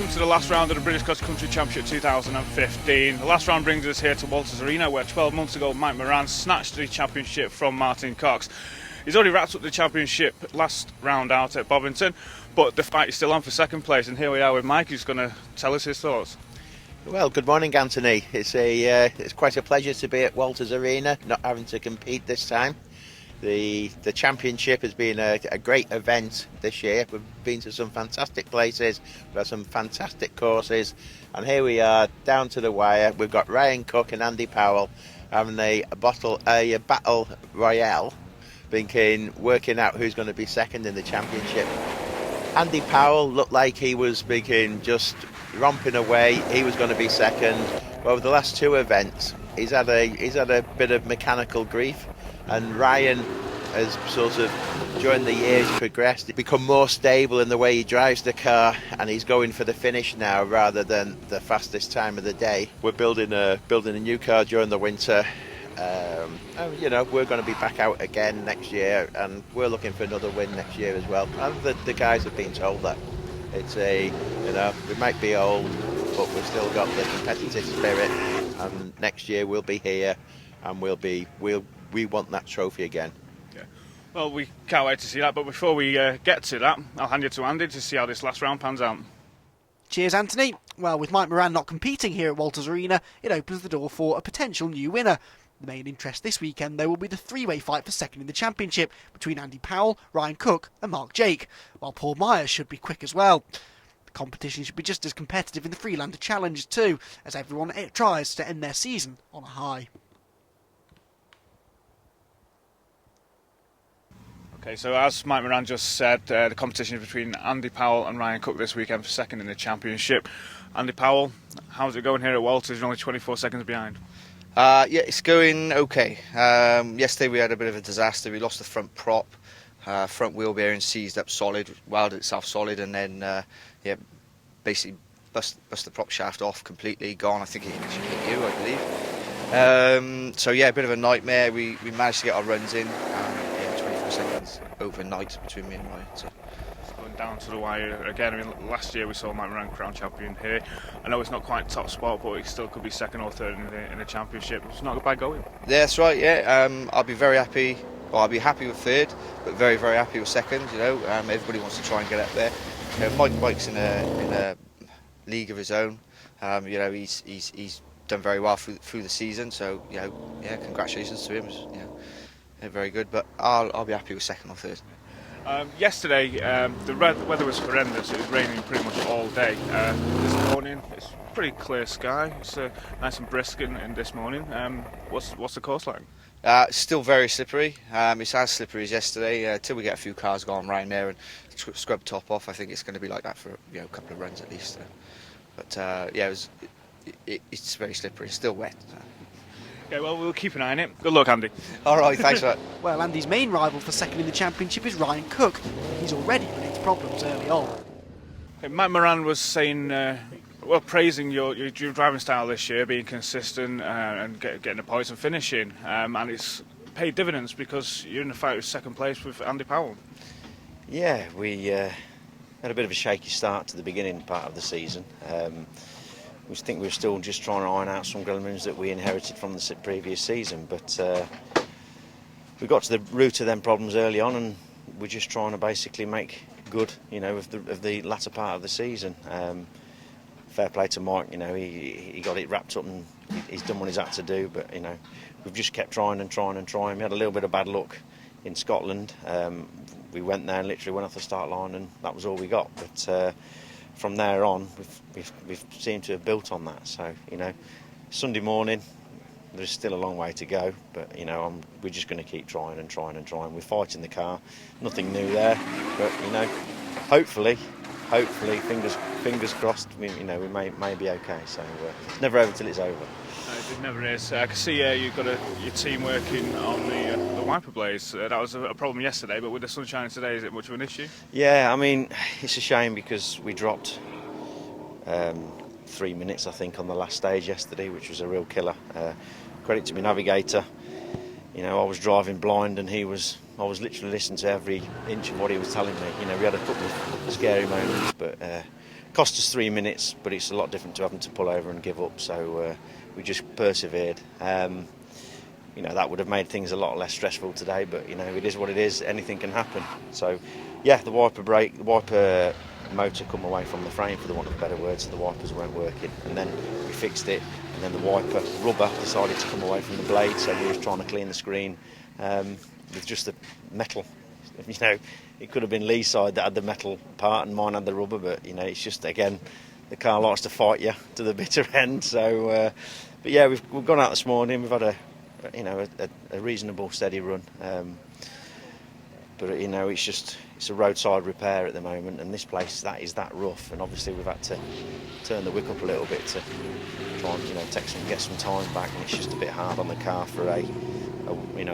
welcome to the last round of the British Cross Country Championship 2015. The last round brings us here to Walters Arena, where 12 months ago Mike Moran snatched the championship from Martin Cox. He's already wrapped up the championship last round out at Bovington, but the fight is still on for second place, and here we are with Mike, who's going to tell us his thoughts. Well, good morning, Anthony. It's quite a pleasure to be at Walters Arena, not having to compete this time. The championship has been a great event this year. We've been to some fantastic places, we've had some fantastic courses, and here we are down to the wire. We've got Ryan Cooke and Andy Powell having a battle royale, working out who's going to be second in the championship. Andy Powell looked like he was just romping away. He was going to be second. But over the last two events, he's had a bit of mechanical grief. And Ryan has sort of, during the years, progressed, become more stable in the way he drives the car, and he's going for the finish now rather than the fastest time of the day. We're building a new car during the winter. We're going to be back out again next year, and we're looking for another win next year as well. And the guys have been told that we might be old, but we've still got the competitive spirit, and next year we'll be here, and we want that trophy again. Yeah. Well, we can't wait to see that, but before we get to that, I'll hand you to Andy to see how this last round pans out. Cheers, Anthony. Well, with Mike Moran not competing here at Walters Arena, it opens the door for a potential new winner. The main interest this weekend, though, will be the three-way fight for second in the championship between Andy Powell, Ryan Cooke and Mark Jacques, while Paul Myers should be quick as well. The competition should be just as competitive in the Freelander Challenge too, as everyone tries to end their season on a high. Okay, so as Mike Moran just said, the competition is between Andy Powell and Ryan Cooke this weekend for second in the championship. Andy Powell, how's it going here at Walters? You're only 24 seconds behind. Yeah, it's going okay. Yesterday we had a bit of a disaster. We lost the front prop, front wheel bearing seized up solid, welded itself solid, and then basically bust the prop shaft off completely, gone. I think it actually hit you, I believe. A bit of a nightmare. We managed to get our runs in. 24 seconds overnight between me and Ryan. So. Going down to the wire again. I mean, last year we saw Mike Moran crown champion here. I know it's not quite top spot, but it still could be second or third in the championship. It's not a bad going. Yeah, that's right. Yeah, I'll be very happy. Well, I'll be happy with third, but very, very happy with second. Everybody wants to try and get up there. Mike's in a league of his own. He's done very well through the season. So congratulations to him. Very good. But I'll be happy with second or third. Yesterday, the weather was horrendous. It was raining pretty much all day. This morning, it's pretty clear sky. It's nice and brisk in this morning. What's the course like? It's still very slippery. It's as slippery as yesterday. Till we get a few cars going around there and scrub top off, I think it's going to be like that for a couple of runs at least. It's very slippery. It's still wet. So. Okay, well, we'll keep an eye on it. Good luck, Andy. All right, thanks for that. Well, Andy's main rival for second in the championship is Ryan Cooke. He's already run into problems early on. Okay, Mike Moran was saying, praising your driving style this year, being consistent and getting the points and finishing. And it's paid dividends because you're in the fight with second place with Andy Powell. Yeah, we had a bit of a shaky start to the beginning part of the season. We think we're still just trying to iron out some gremlins that we inherited from the previous season, but we got to the root of them problems early on, and we're just trying to basically make good, of the latter part of the season. Fair play to Mike, he got it wrapped up and he's done what he's had to do, but we've just kept trying and trying and trying. We had a little bit of bad luck in Scotland. We went there and literally went off the start line, and that was all we got. But from there on, we've seemed to have built on that. So, Sunday morning, there's still a long way to go, but we're just going to keep trying and trying and trying. We're fighting the car, nothing new there, but hopefully, fingers crossed, we may be okay. So it's never over till it's over. It never is. I can see you've got your team working on the wiper blades. That was a problem yesterday, but with the sun shining today, is it much of an issue? Yeah, I mean, it's a shame because we dropped 3 minutes, I think, on the last stage yesterday, which was a real killer. Credit to my navigator. I was driving blind, and I was literally listening to every inch of what he was telling me. We had a couple of scary moments, but Cost us 3 minutes, but it's a lot different to having to pull over and give up. So we just persevered. That would have made things a lot less stressful today, but it is what it is. Anything can happen. So yeah, the wiper motor come away from the frame, for the want of a better word, so the wipers weren't working, and then we fixed it, and then the wiper rubber decided to come away from the blade, so we were trying to clean the screen with just the metal. It could have been Lee's side that had the metal part and mine had the rubber, but it's just, again, the car likes to fight you to the bitter end. So but yeah, we've gone out this morning, we've had a reasonable steady run, but it's a roadside repair at the moment, and this place is that rough, and obviously we've had to turn the wick up a little bit to try and get some time back, and it's just a bit hard on the car for a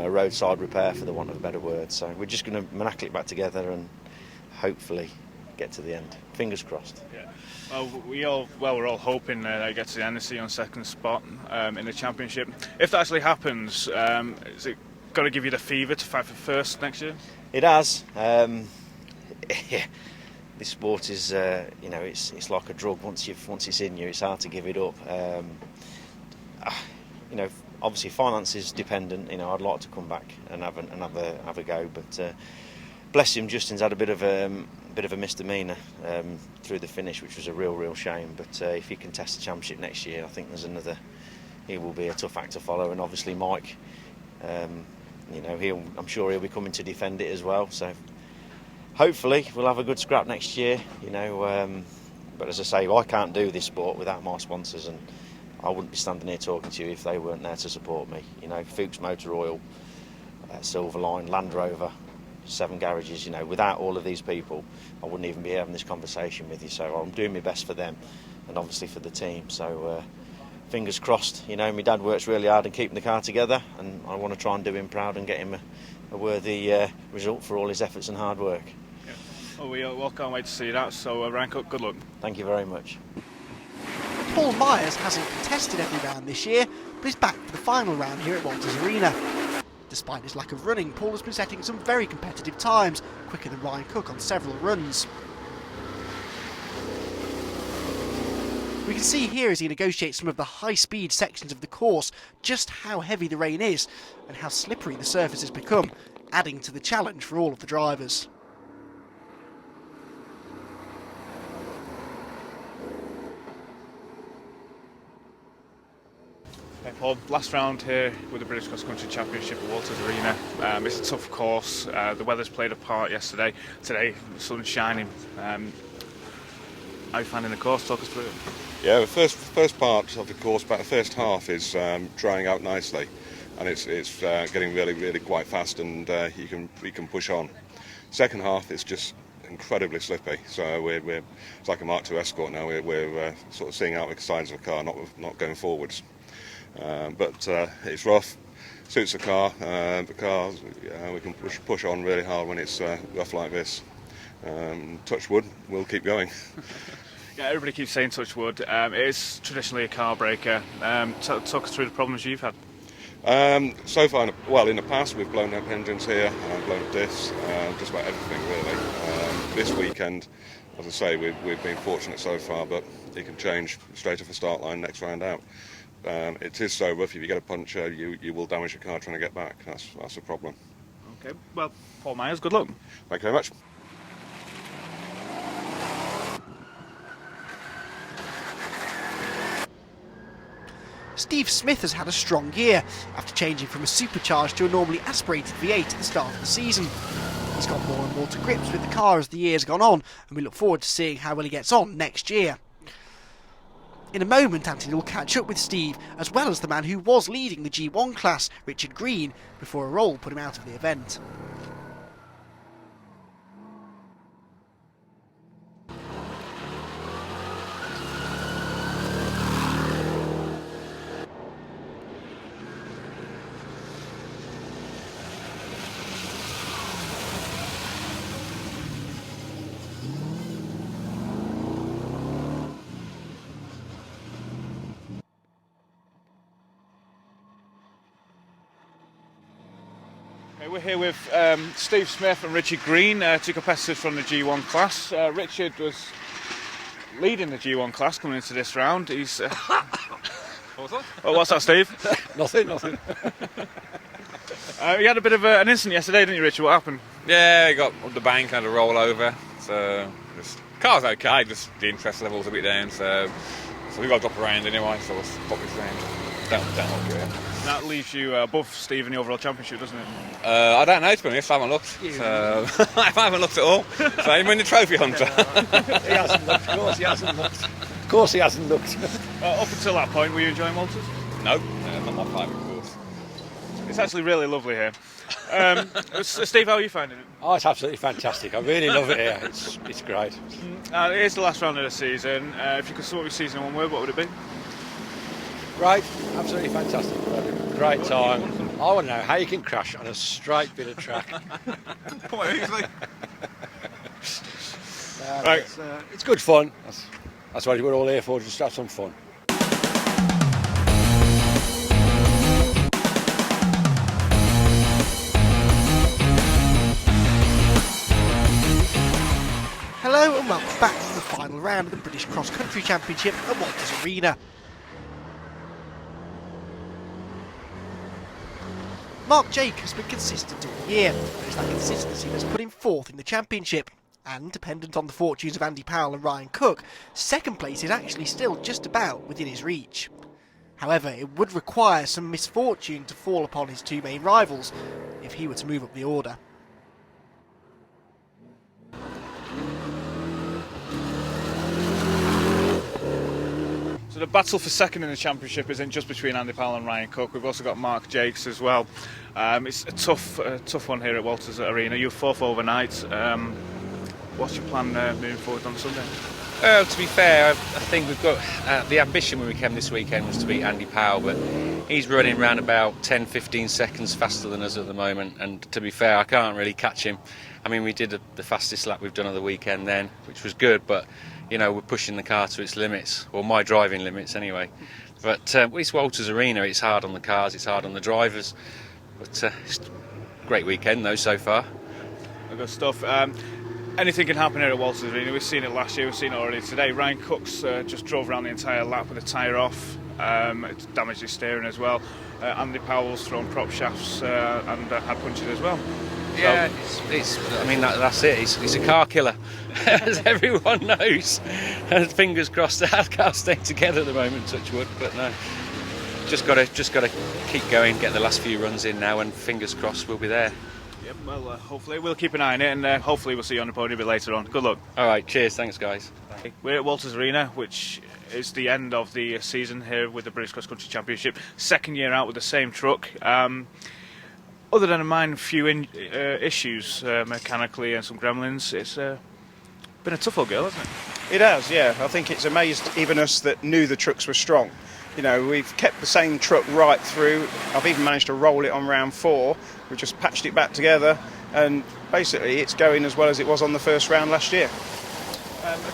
roadside repair, for the want of a better word. So we're just going to manacle it back together and hopefully get to the end. Fingers crossed. Yeah. Well, we're all hoping that it gets to the end and see you on second spot in the championship. If that actually happens, is it going to give you the fever to fight for first next year? It has. This sport is, it's like a drug. Once it's in you, it's hard to give it up. Obviously finance is dependent. I'd like to come back and have a go, but bless him, Justin's had a bit of a misdemeanour through the finish, which was a real shame. But if he can test the championship next year, I think he will be a tough act to follow. And obviously Mike, I'm sure he'll be coming to defend it as well. So hopefully we'll have a good scrap next year. But as I say, I can't do this sport without my sponsors, and I wouldn't be standing here talking to you if they weren't there to support me. Fuchs Motor Oil, Silverline, Land Rover, 7 garages. Without all of these people, I wouldn't even be having this conversation with you. So I'm doing my best for them, and obviously for the team. So fingers crossed. My dad works really hard in keeping the car together, and I want to try and do him proud and get him a worthy result for all his efforts and hard work. Yeah. Well, we all can't wait to see that. So Ryan Cooke, good luck. Thank you very much. Paul Myers hasn't contested every round this year, but is back for the final round here at Walters Arena. Despite his lack of running, Paul has been setting some very competitive times, quicker than Ryan Cooke on several runs. We can see here as he negotiates some of the high-speed sections of the course just how heavy the rain is and how slippery the surface has become, adding to the challenge for all of the drivers. Hey Paul, last round here with the British Cross Country Championship at Walters Arena. It's a tough course. The weather's played a part yesterday. Today, the sun's shining. How are you finding the course? Talk us through it. Yeah, the first part of the course, about the first half, is drying out nicely, and it's getting really quite fast, and we can push on. Second half is just incredibly slippy, so it's like a Mark II Escort now. We're sort of seeing out the sides of the car, not going forwards. But it's rough, suits the car. We can push on really hard when it's rough like this. Touch wood, we'll keep going. Yeah, everybody keeps saying touch wood. It is traditionally a car breaker. Talk us through the problems you've had. So far, in the past we've blown up engines here, blown up discs, just about everything really. This weekend, as I say, we've been fortunate so far, but it can change straight off the start line next round out. It is so rough. If you get a puncture, you will damage your car trying to get back. That's a problem. Okay, well, Paul Myers, good luck. Thank you very much. Steve Smith has had a strong year after changing from a supercharged to a normally aspirated V8 at the start of the season. He's got more and more to grips with the car as the year's gone on, and we look forward to seeing how well he gets on next year. In a moment, Anthony will catch up with Steve, as well as the man who was leading the G1 class, Richard Green, before a roll put him out of the event. We're here with Steve Smith and Richard Green, two competitors from the G1 class. Richard was leading the G1 class coming into this round. He's. What was that? Oh, what's that, Steve? Nothing. You had a bit of an incident yesterday, didn't you, Richard? What happened? Yeah, got up the bank, had a roll over. So the car's okay, just the interest level's a bit down. So we got to drop around anyway. So we'll pop this round. Don't look good. That leaves you above Steve in the overall championship, doesn't it? I don't know, to be honest. I haven't looked. So I haven't looked at all. So I'm in the trophy hunter. He hasn't looked. Of course he hasn't looked. Of course he hasn't looked. Up until that point, were you enjoying Walters? No, not my favourite course. It's actually really lovely here. Steve, how are you finding it? Oh, it's absolutely fantastic. I really love it here. It's great. It is the last round of the season. If you could sum up your season in one word, what would it be? Great, absolutely fantastic. Great time. I want to know how you can crash on a straight bit of track. Quite easily. Right. It's good fun. That's what we're all here for, just have some fun. Hello and welcome back to the final round of the British Cross Country Championship at Walters Arena. Jacques has been consistent all year, but it's that consistency that's put him fourth in the championship. And, dependent on the fortunes of Andy Powell and Ryan Cooke, second place is actually still just about within his reach. However, it would require some misfortune to fall upon his two main rivals if he were to move up the order. So the battle for second in the championship isn't just between Andy Powell and Ryan Cooke. We've also got Jacques as well. It's a tough one here at Walters Arena. You're fourth overnight. What's your plan moving forward on Sunday? To be fair, I think we've got the ambition when we came this weekend was to beat Andy Powell, but he's running around about 10-15 seconds faster than us at the moment, and to be fair, I can't really catch him. I mean, we did the fastest lap we've done on the weekend then, which was good, but you know, we're pushing the car to its limits, or my driving limits anyway. But it's Walters Arena, it's hard on the cars, it's hard on the drivers, but it's a great weekend though so far. Good stuff. Anything can happen here at Walters Arena. We've seen it last year, we've seen it already today. Ryan Cooke's just drove around the entire lap with a tyre off. It's damaged his steering as well. Andy Powell's thrown prop shafts and had punches as well. Yeah, I mean, that's it. He's a car killer, as everyone knows. And fingers crossed that our cars stay together at the moment, touch wood. But no, just got to keep going, get the last few runs in now, and fingers crossed we'll be there. Yep, well, hopefully we'll keep an eye on it, and hopefully we'll see you on the podium a bit later on. Good luck. All right, cheers, thanks guys. We're at Walters Arena, which is the end of the season here with the British Cross Country Championship. Second year out with the same truck. Other than a minor few issues mechanically and some gremlins, it's been a tough old go, hasn't it? It has, yeah. I think it's amazed even us that knew the trucks were strong. You know, we've kept the same truck right through. I've even managed to roll it on round 4. We've just patched it back together, and basically it's going as well as it was on the first round last year.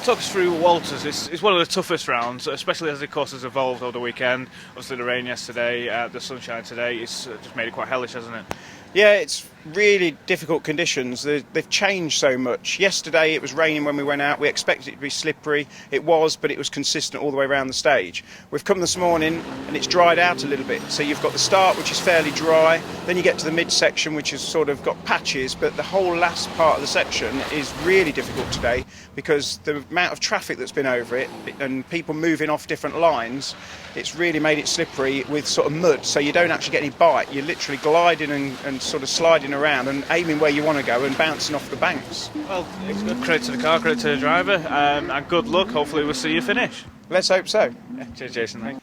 Talk us through Walters. It's one of the toughest rounds, especially as the course has evolved over the weekend. Obviously the rain yesterday, the sunshine today, it's just made it quite hellish, hasn't it? Yeah, it's really difficult conditions. They've changed so much. Yesterday it was raining when we went out. We expected it to be slippery. It was, but it was consistent all the way around the stage. We've come this morning and it's dried out a little bit. So you've got the start, which is fairly dry. Then you get to the mid-section, which has sort of got patches. But the whole last part of the section is really difficult today because the amount of traffic that's been over it and people moving off different lines, it's really made it slippery with sort of mud. So you don't actually get any bite. You're literally gliding and sort of sliding around and aiming where you want to go and bouncing off the banks. Well, it's good credit to the car, credit to the driver, and good luck. Hopefully we'll see you finish. Let's hope so. Yeah, cheers, Jason.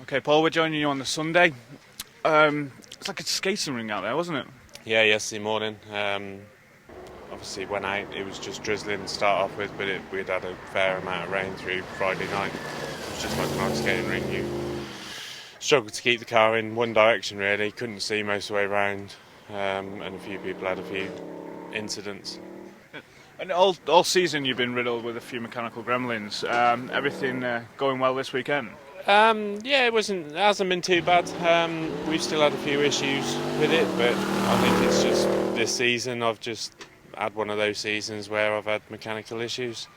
Okay, Paul, we're joining you on the Sunday. It's like a skating ring out there, wasn't it? Yeah, yesterday morning. Obviously went out, it was just drizzling to start off with, but we'd had a fair amount of rain through Friday night. It was just like an ice skating ring. You struggled to keep the car in one direction really, couldn't see most of the way around, and a few people had a few incidents. And all season you've been riddled with a few mechanical gremlins. Everything going well this weekend? Yeah, it hasn't been too bad. We've still had a few issues with it, but I think it's just this season I've just had one of those seasons where I've had mechanical issues.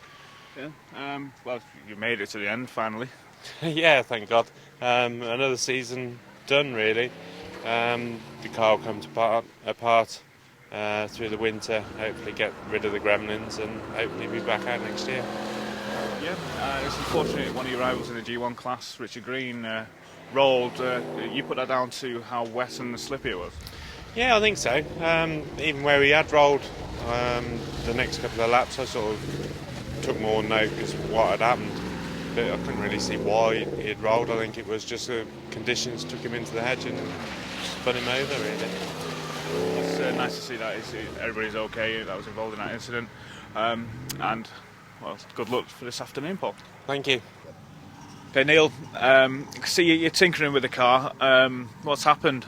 Yeah. Well, you made it to the end finally. Yeah, thank God. Another season done, really. The car will come apart through the winter. Hopefully, get rid of the gremlins and hopefully be back out next year. Yeah, it's unfortunate one of your rivals in the G1 class, Richard Green, rolled. You put that down to how wet and slippy it was? Yeah, I think so. Even where he had rolled the next couple of laps, I sort of took more notice of what had happened. But I couldn't really see why he had rolled. I think it was just the conditions took him into the hedge and spun him over, really. It's nice to see that everybody's okay that was involved in that incident. And, well, good luck for this afternoon, Paul. Thank you. Okay, Neil, see you're tinkering with the car. What's happened?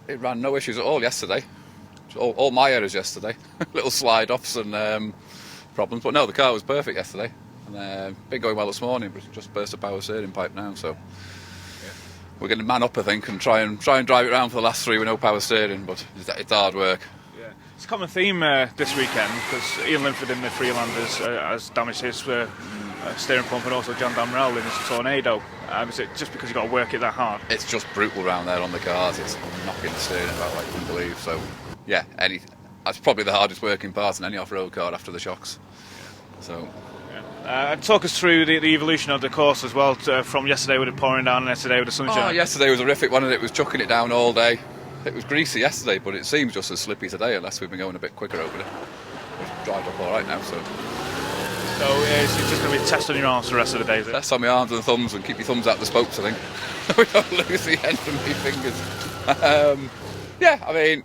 It ran no issues at all yesterday. All my errors yesterday. Little slide-offs and problems. But no, the car was perfect yesterday. And been going well this morning, but just burst a power steering pipe now. So we're going to man up, I think, and try and drive it around for the last 3 with no power steering. But it's hard work. Yeah, it's a common theme this weekend because Ian Linford in the Freelanders has damaged his steering pump, and also John Damrell in his Tornado. Is it just because you've got to work it that hard? It's just brutal around there on the cars. It's knocking the steering about like you wouldn't believe. So yeah, that's probably the hardest working part in any off-road car after the shocks. So. Talk us through the evolution of the course as well, from yesterday with it pouring down and yesterday with the sunshine. Yesterday was a horrific one, and it was chucking it down all day. It was greasy yesterday, but it seems just as slippy today, unless we've been going a bit quicker over it. We've dried up all right now, so. So it's just going to be a test on your arms for the rest of the day, is it? Test on my arms and thumbs, and keep your thumbs out the spokes, I think. We don't lose the end of my fingers. Yeah, I mean,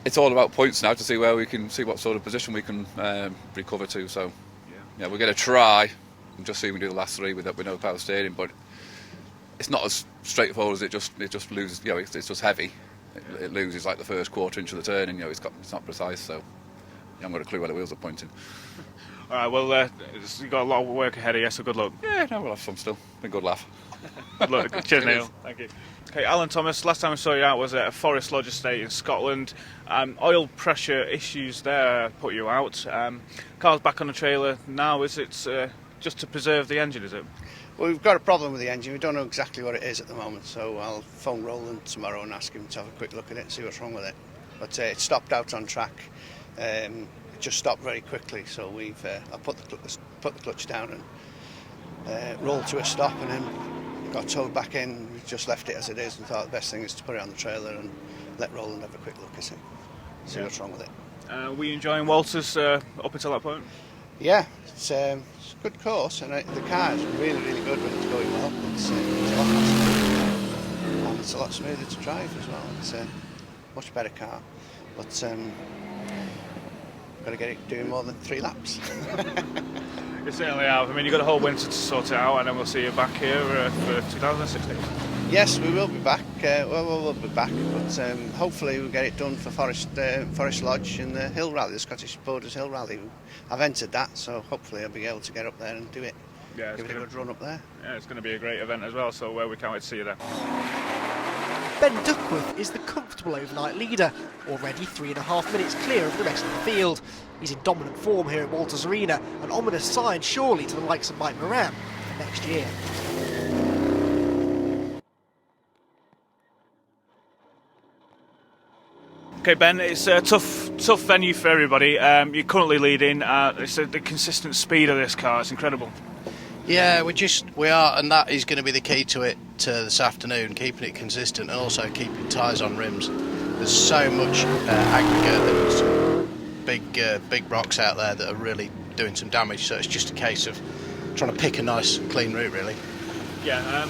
it's all about points now to see where we can see what sort of position we can recover to. So. Yeah, we're going to try and just see if we can do the last 3 with no power steering, but it's not as straightforward as it just loses. You know, it's just heavy. It loses like the first quarter inch of the turn, and it's not precise. So I haven't got a clue where the wheels are pointing. All right, well, you've got a lot of work ahead of you, so good luck. Yeah, no, we'll have some still. Been a good laugh. Good luck. Cheers, Neil. Thank you. Okay, Alan Thomas, last time I saw you out was at a Forest Lodge estate in Scotland. Oil pressure issues there put you out. Car's back on the trailer now. Is it just to preserve the engine, is it? Well, we've got a problem with the engine. We don't know exactly what it is at the moment, so I'll phone Roland tomorrow and ask him to have a quick look at it and see what's wrong with it. But it stopped out on track. It just stopped very quickly, so I put the clutch down and rolled to a stop, and then got towed back in. We just left it as it is and thought the best thing is to put it on the trailer and let Roland have a quick look at it, see what's wrong with it. Were you enjoying Walters up until that point? Yeah, it's a good course, and the car is really, really good when it's going well. It's a lot faster, and it's a lot smoother to drive as well. It's a much better car, but got to get it doing more than 3 laps. You certainly have. I mean, you've got a whole winter to sort it out, and then we'll see you back here for 2016. Yes, we will be back. We'll be back, but hopefully we'll get it done for Forest Lodge and the Hill Rally, the Scottish Borders Hill Rally. I've entered that, so hopefully I'll be able to get up there and do it. Yeah, give it a good run up there. Yeah, it's going to be a great event as well, so we can't wait to see you there. Ben Duckworth is the comfortable overnight leader, already 3.5 minutes clear of the rest of the field. He's in dominant form here at Walters Arena, an ominous sign surely to the likes of Mike Moran for next year. Okay, Ben, it's a tough venue for everybody. You're currently leading. It's the consistent speed of this car. It's incredible. Yeah, we are, and that is going to be the key to it this afternoon, keeping it consistent and also keeping tyres on rims. There's so much aggregate and big rocks out there that are really doing some damage, so it's just a case of trying to pick a nice clean route, really. Yeah,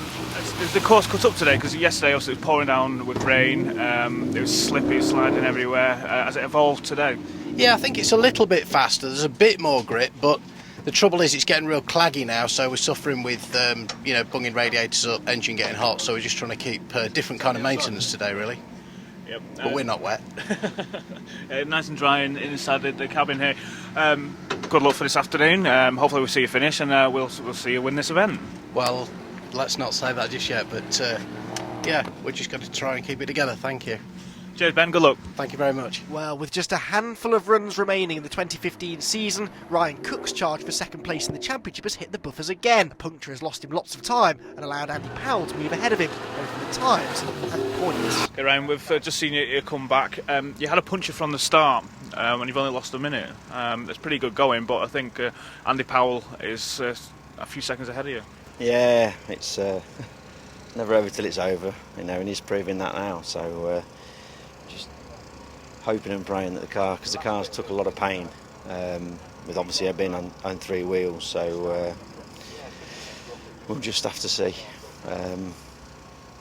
is the course cut up today? Because yesterday also it was pouring down with rain, it was slippy, sliding everywhere. Has it evolved today? Yeah, I think it's a little bit faster. There's a bit more grip, but the trouble is it's getting real claggy now, so we're suffering with bunging radiators up, engine getting hot, so we're just trying to keep different kind of maintenance today, really. Yep. But we're not wet. Nice and dry inside the cabin here. Good luck for this afternoon. Hopefully we'll see you finish, and we'll see you win this event. Well, let's not say that just yet, but yeah, we're just going to try and keep it together. Thank you. Cheers, Ben. Good luck. Thank you very much. Well, with just a handful of runs remaining in the 2015 season, Ryan Cooke's charge for second place in the championship has hit the buffers again. A puncture has lost him lots of time and allowed Andy Powell to move ahead of him, both in the times and points. Okay, Ryan, we've just seen you come back. You had a puncture from the start, and you've only lost a minute. It's pretty good going, but I think Andy Powell is a few seconds ahead of you. Yeah, it's never over till it's over, and he's proving that now. So just hoping and praying that because the car's took a lot of pain, with obviously it being on three wheels. So we'll just have to see. I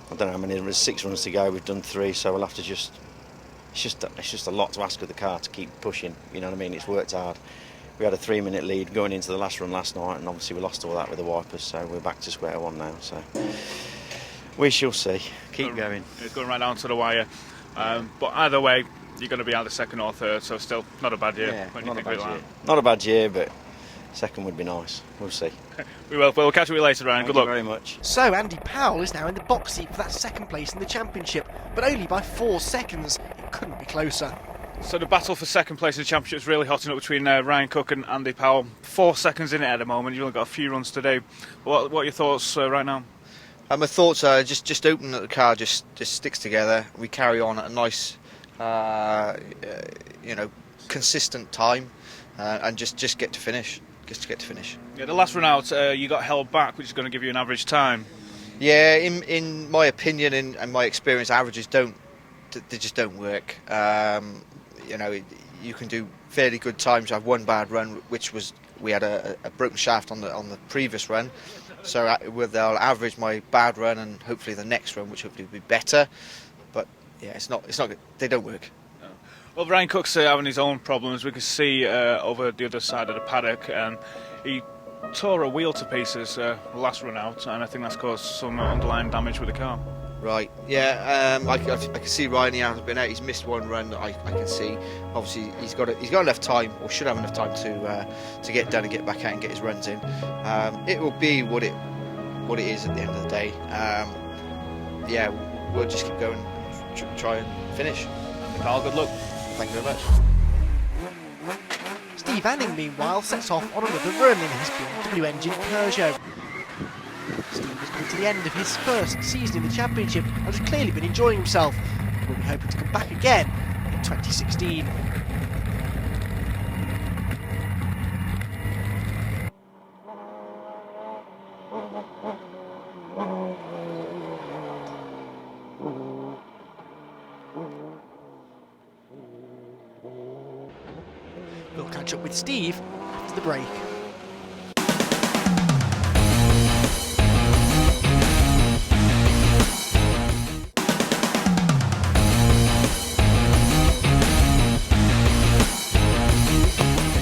don't know how many. There's 6 runs to go. We've done 3, so we'll have to just. It's just a lot to ask of the car to keep pushing. You know what I mean? It's worked hard. We had a 3-minute lead going into the last run last night, and obviously we lost all that with the wipers. So we're back to square one now. So we shall see. Keep going. It's going right down to the wire. But either way, you're going to be either second or third. So still not a bad year. Yeah, when not you a think bad about year. Not a bad year, but second would be nice. We'll see. We will. We'll catch up with you later, Ryan. Thank Good you luck. very much. So Andy Powell is now in the box seat for that second place in the championship, but only by 4 seconds. It couldn't be closer. So the battle for second place in the championship is really hotting up between Ryan Cooke and Andy Powell. 4 seconds in it at the moment. You've only got a few runs to do. What are your thoughts right now? My thoughts are just hoping that the car just sticks together. We carry on at a nice, consistent time, and just get to finish. Just to get to finish. Yeah, the last run out, you got held back, which is going to give you an average time. Yeah, in my opinion and my experience, averages just don't work. You can do fairly good times. I've one bad run, which was we had a broken shaft on the previous run, so they'll average my bad run and hopefully the next run, which hopefully will be better. But yeah, it's not good. They don't work. Well, Ryan Cooke's having his own problems. We can see over the other side of the paddock, and he tore a wheel to pieces last run out, and I think that's caused some underlying damage with the car. Right, yeah, I can see Ryan, he hasn't been out. He's missed one run. I can see. Obviously, he's got enough time, or should have enough time to get done and get back out and get his runs in. It will be what it is at the end of the day. Yeah, we'll just keep going, and try and finish. Carl, good luck. Thank you very much. Steve Anning, meanwhile, sets off on another run in his BMW engine Peugeot. Steve has come to the end of his first season in the championship and has clearly been enjoying himself. We'll be hoping to come back again in 2016. We'll catch up with Steve after the break.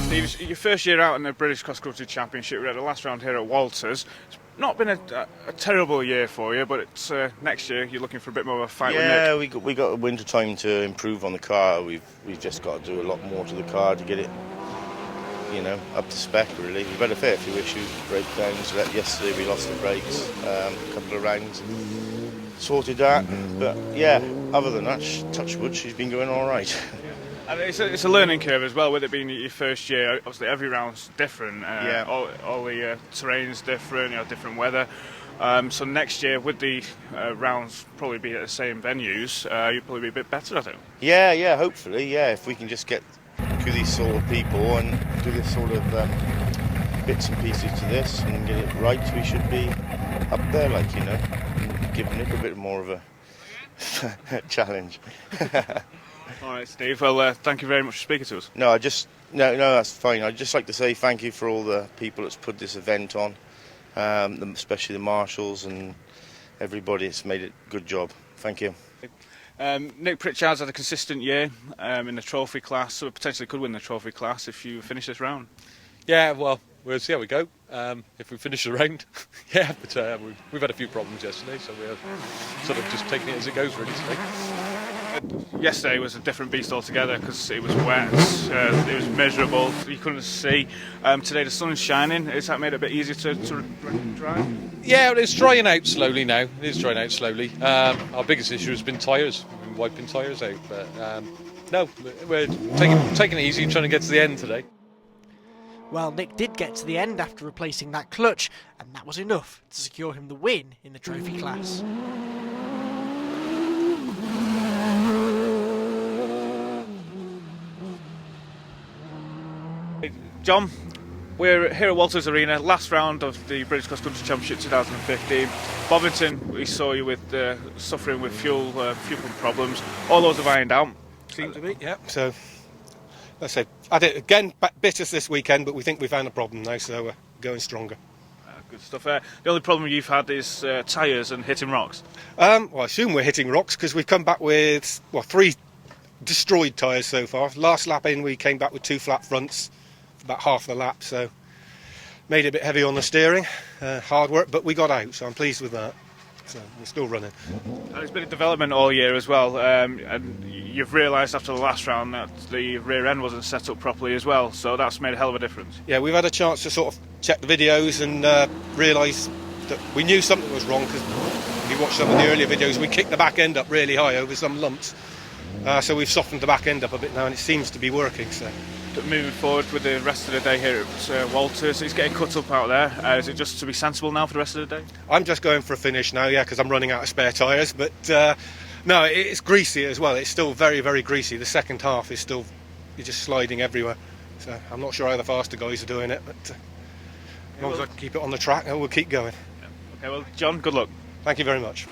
Steve, your first year out in the British Cross Country Championship, we had the last round here at Walters. It's not been a terrible year for you, but it's next year you're looking for a bit more of a fight with Nick. Yeah, we got a winter time to improve on the car. We've just got to do a lot more to the car to get it, up to spec. Really, we've had a fair few issues, breakdowns. Yesterday we lost the brakes, a couple of rounds, sorted that. But yeah, other than that, touch wood, she's been going all right. And it's a learning curve as well, with it being your first year. Obviously, every round's different. Yeah. All the terrain's different, different weather. So next year, with the rounds probably be at the same venues, you'll probably be a bit better, I think. Yeah, hopefully, yeah. If we can just get through these sort of people and do this sort of bits and pieces to this and get it right, we should be up there, give Nick a bit more of a challenge. All right, Steve. Well, thank you very much for speaking to us. No, that's fine. I'd just like to say thank you for all the people that's put this event on, especially the marshals and everybody. It's made it a good job. Thank you. Nick Pritchard's had a consistent year in the trophy class, so potentially could win the trophy class if you finish this round. Yeah, well, we'll see how we go. If we finish the round, yeah, but we've had a few problems yesterday, so we're sort of just taking it as it goes, really, today. Yesterday was a different beast altogether because it was wet, it was miserable, you couldn't see. Today the sun is shining. Has that made it a bit easier to drive? Yeah, it's drying out slowly now. It is drying out slowly. Our biggest issue has been tyres. We've been wiping tyres out, but no, we're taking it easy, trying to get to the end today. Well, Nick did get to the end after replacing that clutch, and that was enough to secure him the win in the trophy class. John, we're here at Walters Arena, last round of the British Cross Country Championship 2015. Bovington, we saw you with suffering with fuel pump problems. All those have ironed out. Seems to be, yeah. So, let's say, I did again, bit us this weekend, but we think we found a problem now, so we're going stronger. Good stuff. The only problem you've had is tyres and hitting rocks. Well, I assume we're hitting rocks because we've come back with 3 destroyed tyres so far. Last lap in, we came back with 2 flat fronts. About half the lap, so made it a bit heavy on the steering. Hard work, but we got out, so I'm pleased with that. So we're still running. There's been a development all year as well, and you've realised after the last round that the rear end wasn't set up properly as well, so that's made a hell of a difference. Yeah, we've had a chance to sort of check the videos and realise that we knew something was wrong, because if you watch some of the earlier videos, we kicked the back end up really high over some lumps. So we've softened the back end up a bit now, and it seems to be working. So. Moving forward with the rest of the day here at Walters, he's getting cut up out there. Is it just to be sensible now for the rest of the day? I'm just going for a finish now, yeah, because I'm running out of spare tyres. But no, it's greasy as well. It's still very, very greasy. The second half is still, you're just sliding everywhere. So I'm not sure how the faster guys are doing it, but as long as I can keep it on the track, we'll keep going. Yeah. Okay, well, John, good luck. Thank you very much.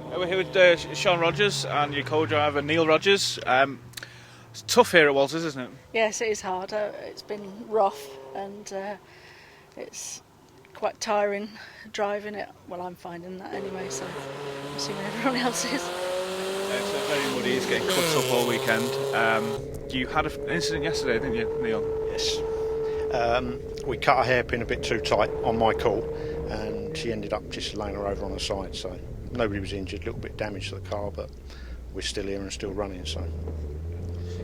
We're here with Sean Rogers and your co-driver Neil Rogers. It's tough here at Walters, isn't it? Yes, it is hard. It's been rough and it's quite tiring driving it. Well, I'm finding that anyway, so I'm assuming everyone else is. It's very muddy, it's getting cut up all weekend. You had an incident yesterday, didn't you, Neil? Yes. We cut a hairpin a bit too tight on my call, and she ended up just laying her over on the side, so nobody was injured, a little bit damage to the car, but we're still here and still running, so.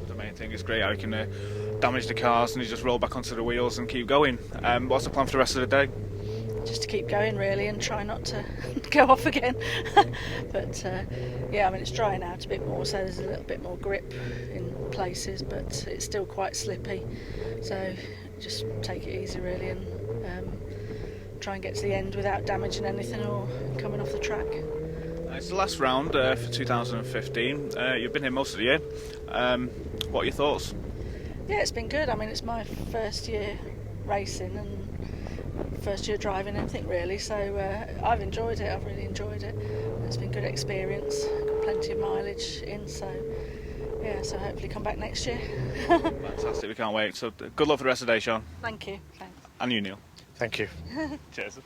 The main thing is great how you can damage the cars and you just roll back onto the wheels and keep going. What's the plan for the rest of the day? Just to keep going really and try not to go off again. But yeah, I mean it's drying out a bit more, so there's a little bit more grip in places, but it's still quite slippy. So just take it easy really and try and get to the end without damaging anything or coming off the track. It's the last round for 2015. You've been here most of the year. What are your thoughts? Yeah, it's been good. I mean, it's my first year racing and first year driving everything really, so I've enjoyed it. I've really enjoyed it. It's been a good experience. Got plenty of mileage in, so yeah, so hopefully come back next year. Fantastic, we can't wait. So good luck for the rest of the day, Sean. Thank you. Thanks. And you, Neil. Thank you. Cheers.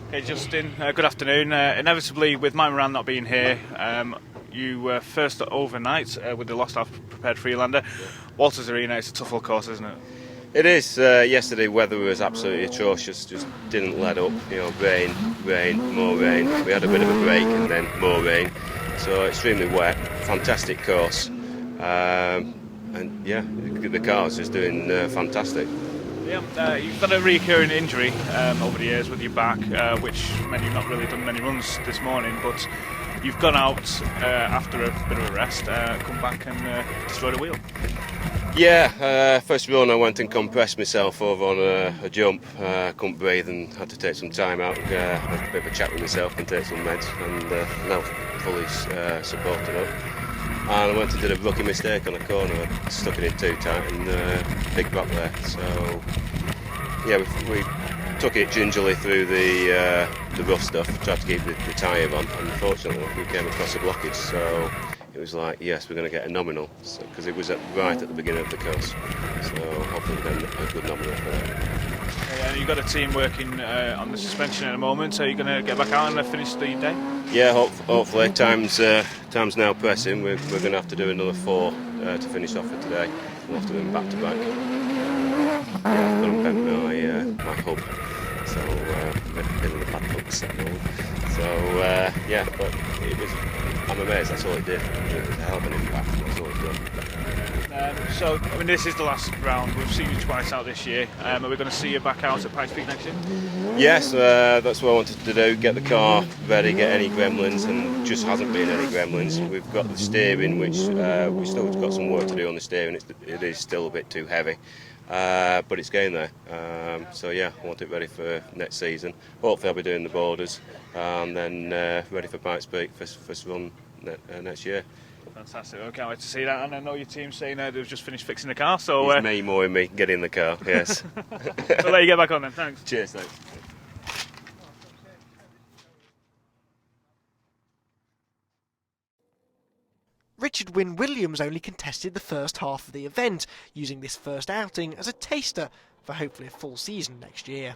Okay, Justin, good afternoon. Inevitably, with Mike Moran not being here, you were first overnight with the Lost Half Prepared Freelander. Walters Arena, it's a tough old course, isn't it? It is. Yesterday weather was absolutely atrocious, just didn't let up. You know, rain, more rain. We had a bit of a break and then more rain. So extremely wet, fantastic course. And yeah, the car's just doing fantastic. Yeah, you've had a recurring injury over the years with your back, which meant you've not really done many runs this morning, but you've gone out after a bit of a rest, come back and destroyed a wheel. Yeah, first run I went and compressed myself over on a jump. Couldn't breathe and had to take some time out, have a bit of a chat with myself and take some meds, and now fully supported up. and I went to do a rookie mistake on a corner. I stuck it in too tight and big rock there. So yeah, we took it gingerly through the rough stuff, tried to keep the tyre on, and unfortunately we came across a blockage. So it was like, yes, we're going to get a nominal, because it was right at the beginning of the course. So hopefully we're going to get a good nominal for that. And you've got a team working on the suspension at the moment, so you're going to get back out and finish the day? Yeah, hopefully. Time's now pressing. We're going to have to do another 4 to finish off for today. We'll have to do them back to back. Yeah, I've got to bend my hub, so been in the padlock set now. So yeah, but I'm amazed. That's all it did. It was a hell of an impact. That's all it's done. So, I mean, this is the last round. We've seen you twice out this year. Are we going to see you back out at Pikes Peak next year? Yes, that's what I wanted to do. Get the car ready, get any gremlins, and just hasn't been any gremlins. We've got the steering, which we've still got some work to do on the steering. It is still a bit too heavy, but it's getting there. So yeah, I want it ready for next season. Hopefully, I'll be doing the borders, and then ready for Pikes Peak first run next year. Fantastic. I can't wait to see that. And I know your team's saying they've just finished fixing the car. So it's me more than me. Get in the car. Yes. I'll let you get back on then. Thanks. Cheers. Thanks. Richard Wynne Williams only contested the first half of the event, using this first outing as a taster for hopefully a full season next year.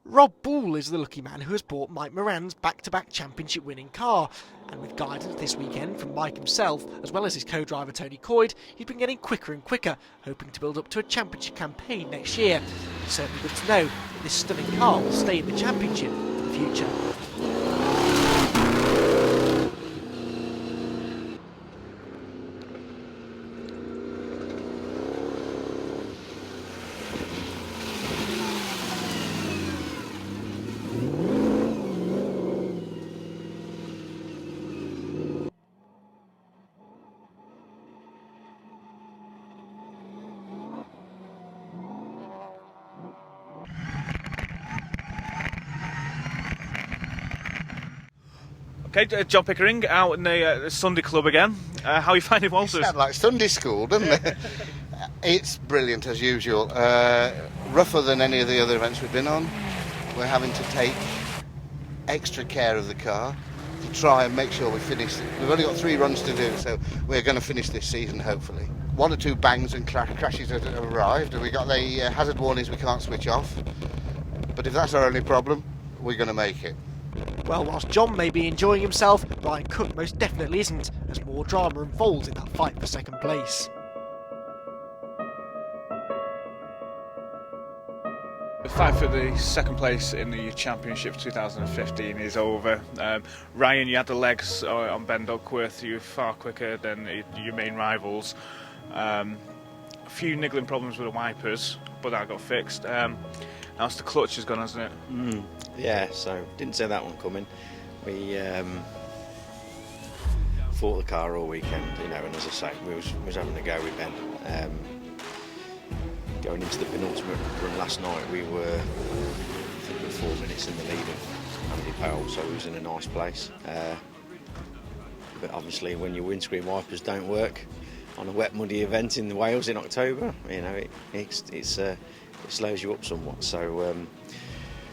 Rob Ball is the lucky man who has bought Mike Moran's back-to-back championship-winning car, and with guidance this weekend from Mike himself, as well as his co-driver Tony Coyd, he's been getting quicker and quicker, hoping to build up to a championship campaign next year. It's certainly good to know that this stunning car will stay in the championship for the future. Okay, John Pickering out in the Sunday Club again. How are you finding Walters? It sounds like Sunday school, doesn't it? It's brilliant as usual. Rougher than any of the other events we've been on. We're having to take extra care of the car to try and make sure we finish. We've only got 3 runs to do, so we're going to finish this season hopefully. 1 or 2 bangs and crashes have arrived, and we got the hazard warnings we can't switch off. But if that's our only problem, we're going to make it. Well, whilst John may be enjoying himself, Ryan Cooke most definitely isn't, as more drama unfolds in that fight for second place. The fight for the second place in the Championship 2015 is over. Ryan, you had the legs on Ben Duckworth. You were far quicker than your main rivals. A few niggling problems with the wipers, but that got fixed. Now it's the clutch has gone, hasn't it? Yeah, so didn't see that one coming. We fought the car all weekend, you know, and as I say, we was having a go with Ben. Going into the penultimate run last night, we were, I think we were 4 minutes in the lead of Andy Powell, so he was in a nice place. But obviously, when your windscreen wipers don't work on a wet, muddy event in Wales in October, you know, it slows you up somewhat. So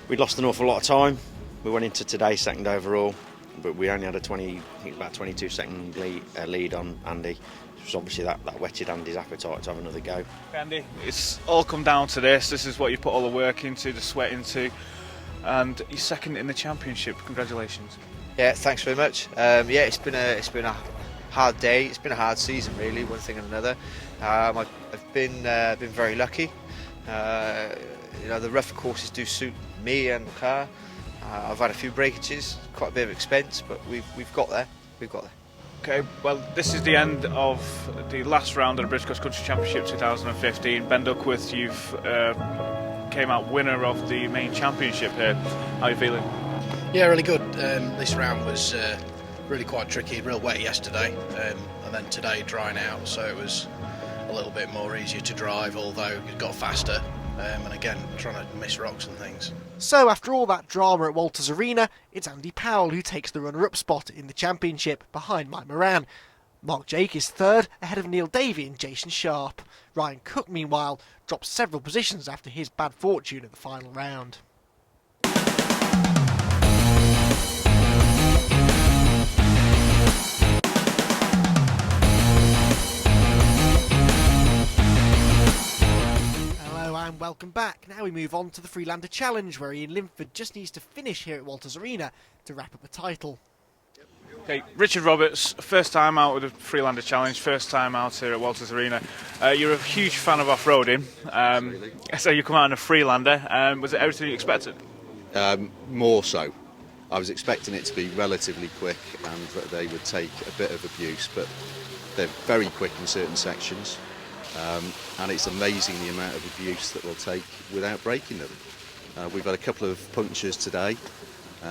we'd lost an awful lot of time. We went into today second overall, but we only had a 22-second lead on Andy. It was obviously that whetted Andy's appetite to have another go. Andy, it's all come down to this. This is what you put all the work into, the sweat into, and you're second in the championship. Congratulations. Yeah, thanks very much. Yeah, it's been a hard day. It's been a hard season, really, one thing and another. I've been very lucky. You know, the rougher courses do suit me and the car. I've had a few breakages, quite a bit of expense, but we've got there. We've got there. Okay, well, this is the end of the last round of the British Cross Country Championship 2015. Ben Duckworth, you've came out winner of the main championship here. How are you feeling? Yeah, really good. This round was really quite tricky, real wet yesterday, and then today drying out, so it was a little bit more easier to drive, although it got faster, and again, trying to miss rocks and things. So after all that drama at Walters Arena, it's Andy Powell who takes the runner-up spot in the championship behind Mike Moran. Mark Jacques is third, ahead of Neil Davey and Jason Sharp. Ryan Cooke, meanwhile, drops several positions after his bad fortune at the final round. And welcome back. Now we move on to the Freelander Challenge, where Ian Linford just needs to finish here at Walters Arena to wrap up the title. Okay, Richard Roberts, first time out with the Freelander Challenge, first time out here at Walters Arena. You're a huge fan of off-roading, so you come out in a Freelander. Was it everything you expected? More so. I was expecting it to be relatively quick and that they would take a bit of abuse, but they're very quick in certain sections. And it's amazing the amount of abuse that they'll take without breaking them. We've had a couple of punctures today.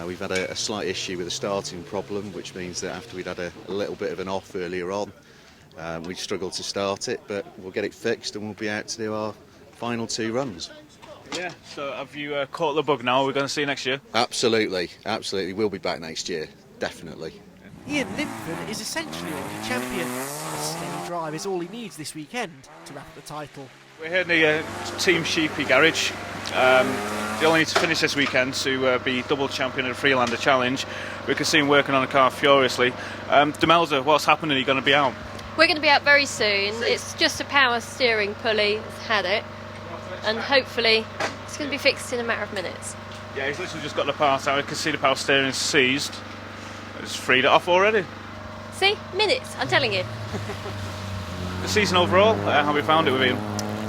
We've had a slight issue with a starting problem, which means that after we'd had a little bit of an off earlier on, we struggled to start it, but we'll get it fixed and we'll be out to do our final 2 runs. Yeah, so have you caught the bug now? We're going to see you next year? Absolutely, absolutely. We'll be back next year, definitely. Ian Linford is essentially already champion. A steady drive is all he needs this weekend to wrap up the title. We're here in the Team Sheepy garage. They only need to finish this weekend to be double champion of the Freelander Challenge. We can see him working on the car furiously. Demelza, what's happening? Are you going to be out? We're going to be out very soon. It's just a power steering pulley that's had it, and hopefully it's going to be fixed in a matter of minutes. Yeah, he's literally just got the part out. You can see the power steering is seized. It's freed it off already. See? Minutes, I'm telling you. The season overall, how have you found it with Ian?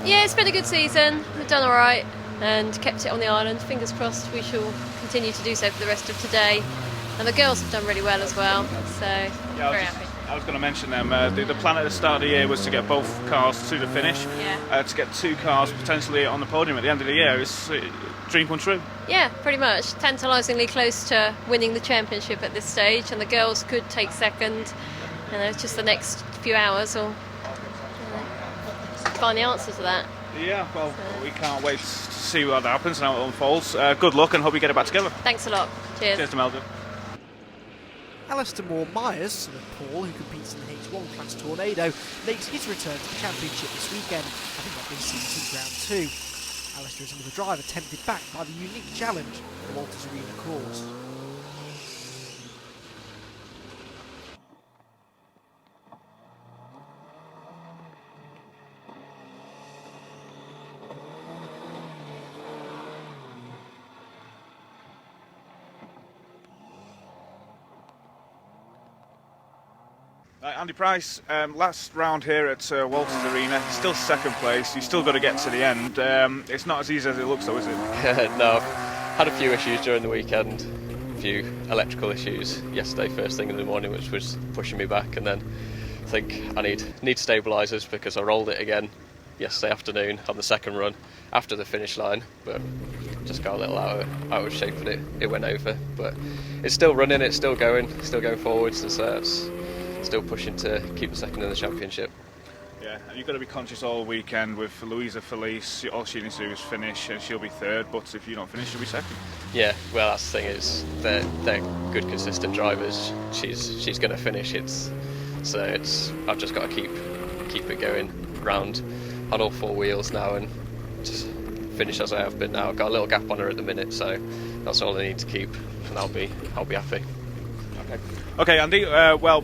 Yeah, it's been a good season. We've done alright and kept it on the island. Fingers crossed we shall continue to do so for the rest of today. And the girls have done really well as well, so yeah, very happy. I was going to mention them. The plan at the start of the year was to get both cars to the finish. Yeah. To get 2 cars potentially on the podium at the end of the year. It's a dream come true. Yeah, pretty much. Tantalisingly close to winning the championship at this stage, and the girls could take second. You know, just the next few hours or find the answer to that. Yeah, well, we can't wait to see what happens and how it unfolds. Good luck and hope you get it back together. Thanks a lot. Cheers. Cheers to Melvin. Alistair Moore-Myers, son of Paul, who competes in the H1 class Tornado, makes his return to the championship this weekend, having not been seen since round 2. Alistair is another driver tempted back by the unique challenge of the Walters Arena course. Andy Price, last round here at Walters Arena, still second place. You've still got to get to the end. It's not as easy as it looks, though, is it? No, I've had a few issues during the weekend, a few electrical issues yesterday first thing in the morning, which was pushing me back, and then I think I need stabilisers because I rolled it again yesterday afternoon on the second run after the finish line, but just got a little out of shape and it went over. But it's still running, it's still going forwards, and so it's still pushing to keep the second in the championship. Yeah, and you've got to be conscious all weekend with Louisa Felice. All she needs to do is finish and she'll be third, but if you don't finish, she'll be second. Yeah, well, that's the thing is they're good, consistent drivers. She's going to finish. I've just got to keep it going round on all 4 wheels now and just finish as I have been now. I've got a little gap on her at the minute, so that's all I need to keep, and I'll be happy. Okay, Andy. Well,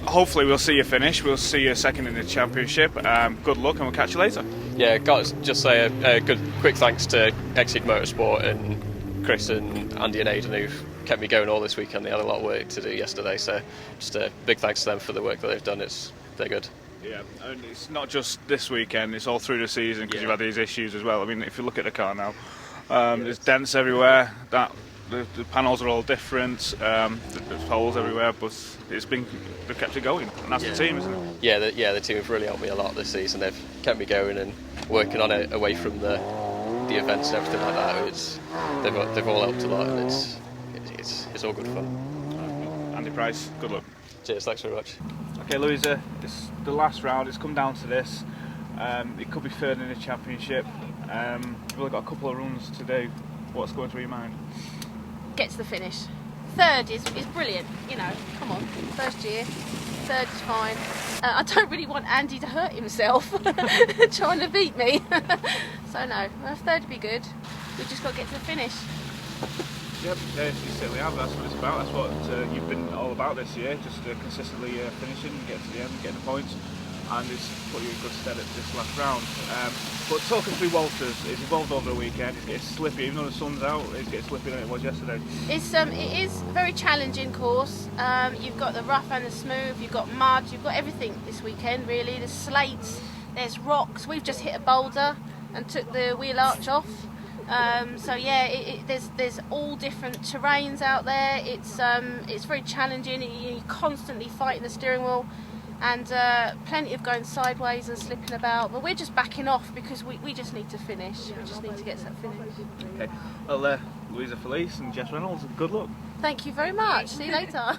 hopefully we'll see you finish. We'll see you second in the championship. Good luck, and we'll catch you later. Yeah, got to just say a quick thanks to Exceed Motorsport and Chris and Andy and Aidan who've kept me going all this weekend. They had a lot of work to do yesterday, so just a big thanks to them for the work that they've done. They're good. Yeah, and it's not just this weekend, it's all through the season because you've had these issues as well. I mean, if you look at the car now, there's dents everywhere, the panels are all different, there's holes everywhere, but they've kept it going, and that's the team, isn't it? Yeah, the team have really helped me a lot this season. They've kept me going and working on it away from the the events and everything like that. They've all helped a lot, and it's all good fun. Andy Price, good luck. Cheers, thanks very much. Okay, Louisa, it's the last round. It's come down to this. It could be third in the championship. We've only got a couple of runs to do. What's going through your mind? Get to the finish. Third is brilliant, you know, come on, first year. Third is fine. I don't really want Andy to hurt himself trying to beat me. So no, third would be good. We've just got to get to the finish. Yep, you certainly have. That's what it's about. That's what you've been all about this year, just consistently finishing, get to the end, getting the points, and it's put you in good stead at this last round. But talking through Walters, it's evolved over the weekend. It's getting slippy, even though the sun's out, it's getting slippier than it was yesterday. It is a very challenging course. You've got the rough and the smooth, you've got mud, you've got everything this weekend really. There's slates, there's rocks. We've just hit a boulder and took the wheel arch off. So yeah, there's all different terrains out there. It's very challenging. You're constantly fighting the steering wheel, and plenty of going sideways and slipping about. But we're just backing off because we just need to finish. We just need to get to that finish. Okay. Well, Louisa Felice and Jess Reynolds, good luck. Thank you very much. See you later.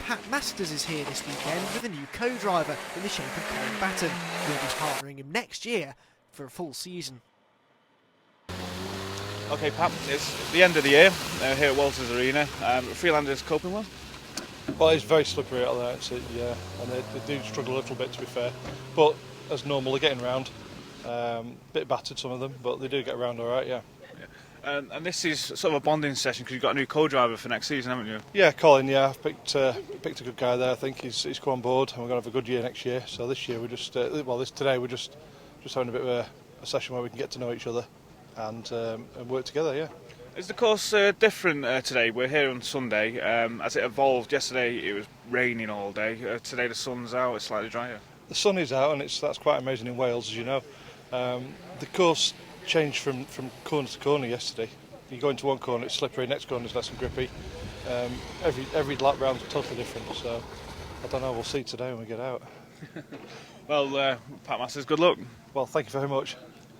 Pat Masters is here this weekend with a new co-driver in the shape of Colin Batten, who will be partnering him next year for a full season. Okay, Pat, it's the end of the year here at Walters Arena. Freelander's coping well? Well, it's very slippery out there, and they do struggle a little bit, to be fair. But as normal, they're getting round. Bit battered, some of them, but they do get around all right, yeah. And this is sort of a bonding session because you've got a new co-driver for next season, haven't you? Yeah, Colin, yeah, I've picked a good guy there. I think he's come on board, and we're going to have a good year next year. So this year, today we're just having a bit of a session where we can get to know each other and work together, yeah. Is the course different today? We're here on Sunday. As it evolved, yesterday it was raining all day. Today the sun's out, it's slightly drier. The sun is out, and that's quite amazing in Wales, as you know. The course changed from corner to corner yesterday. You go into one corner, it's slippery, next corner is less and grippy. Every lap round is totally different, so I don't know, we'll see today when we get out. Well, Pat Masters, good luck. Well, thank you very much.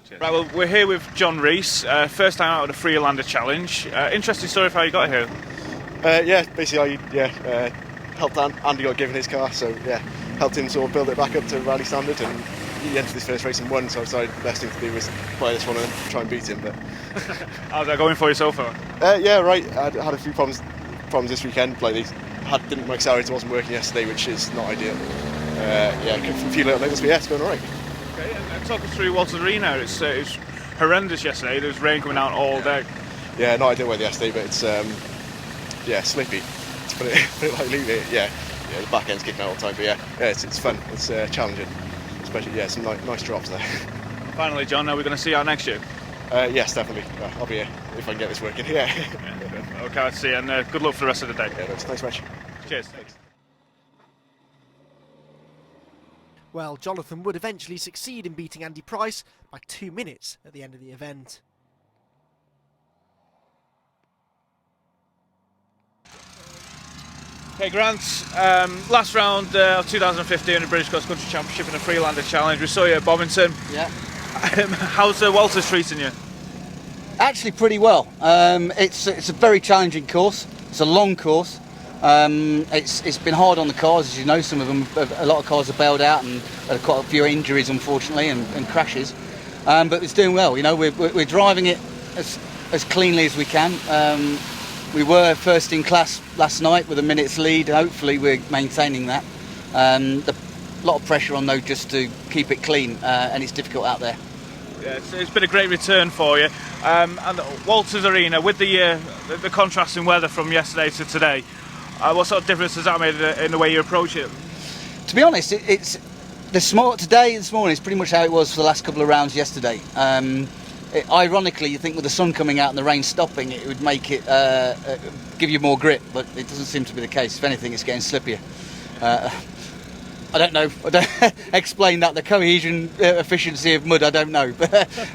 Cheers. Right, well, we're here with John Rees, first time out of the Freelander Challenge. Interesting story of how you got here. Basically helped Andy got given his car, so yeah, helped him sort of build it back up to rally standard, and he entered his first race and won, so I decided the best thing to do was play this one and try and beat him. But how's that going for you so far? I had a few problems this weekend. My accelerator wasn't working yesterday, which is not ideal. A few little niggles, but yeah, it's going alright. Okay, and talk us through Walters Arena. It was horrendous yesterday. There was rain coming down all day. Yeah, no idea weather yesterday, but it's slippy. To put it lightly. Yeah, the back end's kicking out all the time, but yeah, it's fun. It's challenging, especially some nice drops there. Finally, John, are we going to see you out next year? Yes, definitely. I'll be here if I can get this working. Yeah. Okay, I'll see you, and good luck for the rest of the day. Yeah, thanks much. Cheers. Thanks. Well, Jonathan would eventually succeed in beating Andy Price by 2 minutes at the end of the event. Okay, Grant, last round of 2015 in the British Cross Country Championship in the Freelander Challenge. We saw you at Bovington. Yeah. How's Walters treating you? Actually pretty well. It's a very challenging course. It's a long course. It's been hard on the cars, as you know. A lot of cars have bailed out and had quite a few injuries, unfortunately, and crashes. But it's doing well. You know, we're driving it as cleanly as we can. We were first in class last night with a minute's lead. Hopefully, we're maintaining that. A lot of pressure on though, just to keep it clean, and it's difficult out there. Yeah, it's been a great return for you. And Walters Arena, with the contrast in weather from yesterday to today. What sort of difference has that made in the way you approach it? To be honest, it's this morning is pretty much how it was for the last couple of rounds yesterday. Ironically, you think with the sun coming out and the rain stopping, it would make it give you more grip, but it doesn't seem to be the case. If anything, it's getting slippier. I don't know. I don't explain that. The cohesion efficiency of mud, I don't know.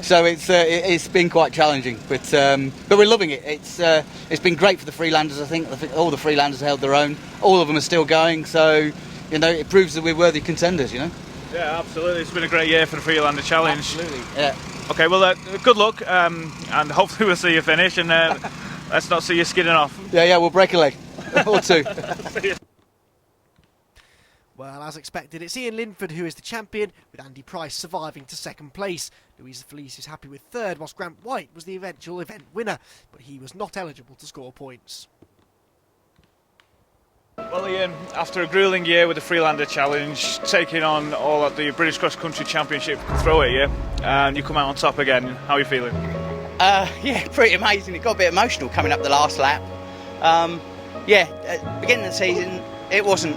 So it's been quite challenging, but we're loving it. It's been great for the Freelanders. I think all the Freelanders held their own. All of them are still going. So it proves that we're worthy contenders. Yeah, absolutely. It's been a great year for the Freelander Challenge. Absolutely. Yeah. Okay, well, good luck, and hopefully we'll see you finish, and let's not see you skidding off. Yeah, we'll break a leg or two. Well, as expected, it's Ian Linford who is the champion, with Andy Price surviving to second place. Louisa Felice is happy with third, whilst Grant White was the eventual event winner, but he was not eligible to score points. Well, Ian, after a gruelling year with the Freelander Challenge, taking on all of the British Cross Country Championship throw at you, and you come out on top again, how are you feeling? Yeah, pretty amazing. It got a bit emotional coming up the last lap. At the beginning of the season, it wasn't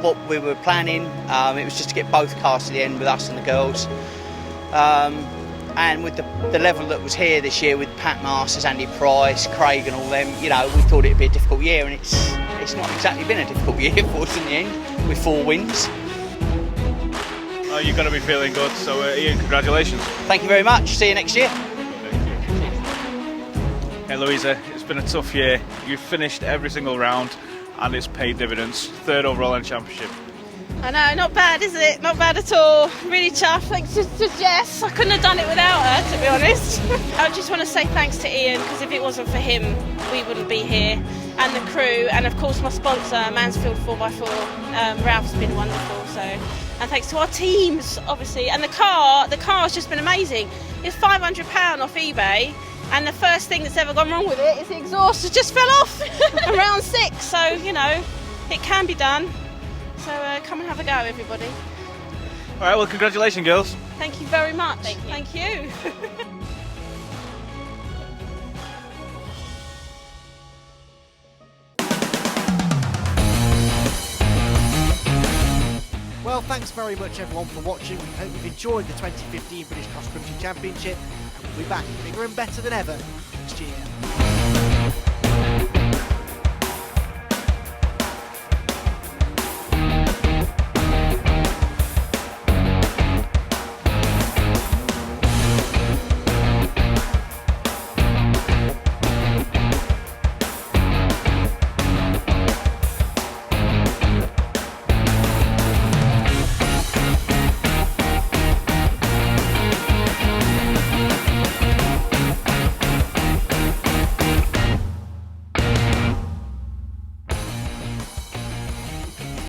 what we were planning. It was just to get both cars to the end with us and the girls. And with the level that was here this year with Pat Masters, Andy Price, Craig and all them, we thought it'd be a difficult year, and it's not exactly been a difficult year for us in the end, with 4 wins. Oh, you're going to be feeling good, so Ian, congratulations. Thank you very much. See you next year. Hey Louisa, it's been a tough year. You've finished every single round and it's paid dividends. 3rd overall in championship. I know, not bad, is it? Not bad at all. Really tough. Thanks to Jess. I couldn't have done it without her, to be honest. I just want to say thanks to Ian, because if it wasn't for him, we wouldn't be here. And the crew, and of course my sponsor, Mansfield 4x4. Ralph's been wonderful. So, and thanks to our teams, obviously. And the car's just been amazing. It's £500 off eBay. And the first thing that's ever gone wrong with it is the exhaust just fell off around 6. So, it can be done. So come and have a go, everybody. All right, well, congratulations, girls. Thank you very much. Thank you. Well, thanks very much everyone for watching. We hope you've enjoyed the 2015 British Cross Country Championship, and we'll be back bigger and better than ever next year.